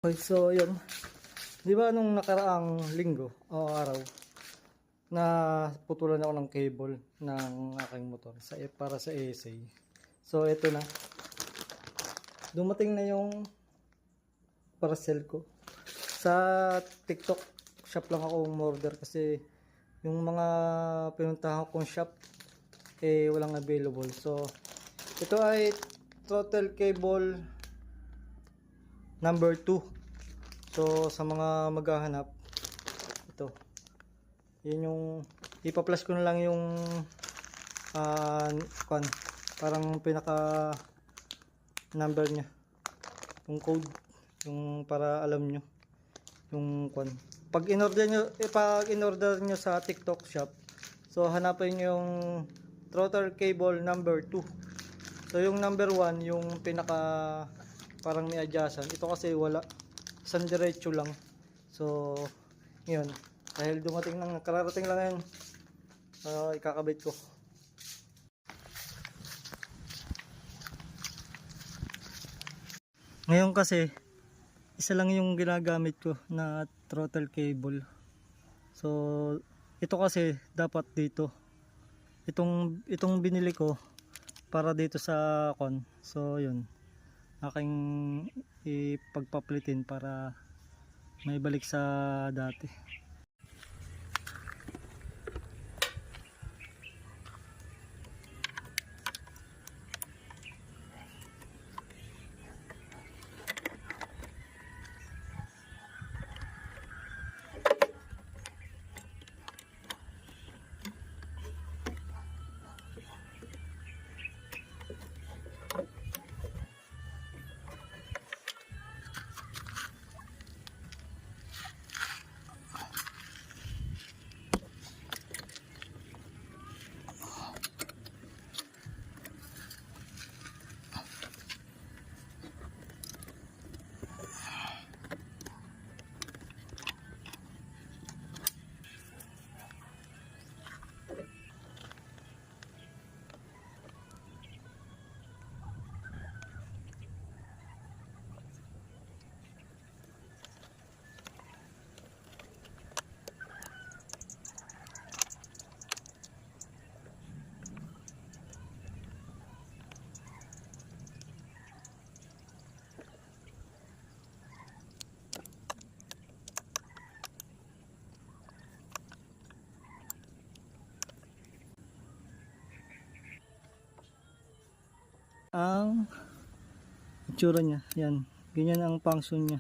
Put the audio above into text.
Okay, so yun. Di ba nung nakaraang linggo o araw na putulan ako ng cable ng aking motor para sa ESA. So ito na. Dumating na yung parcel ko. Sa TikTok shop lang ako umorder kasi yung mga pinuntahan kong shop walang available. So ito ay throttle cable number 2. So sa mga maghahanap, ito. Yun yung ipa-flash ko na lang yung parang pinaka number niya. Yung code, yung para alam nyo yung Pag in-order nyo sa TikTok shop, so hanapin nyo yung throttle cable number 2. So yung number 1, yung pinaka parang may adjacent. Ito kasi wala, isang diretso lang. So yun, dahil kararating lang yan, ikakabit ko. Ngayon kasi isa lang yung ginagamit ko na throttle cable. So ito kasi dapat dito, itong binili ko para dito sa so yun, aking ipagpaplitin para may balik sa dati. Ang itsura niya, yan, ganyan ang function niya.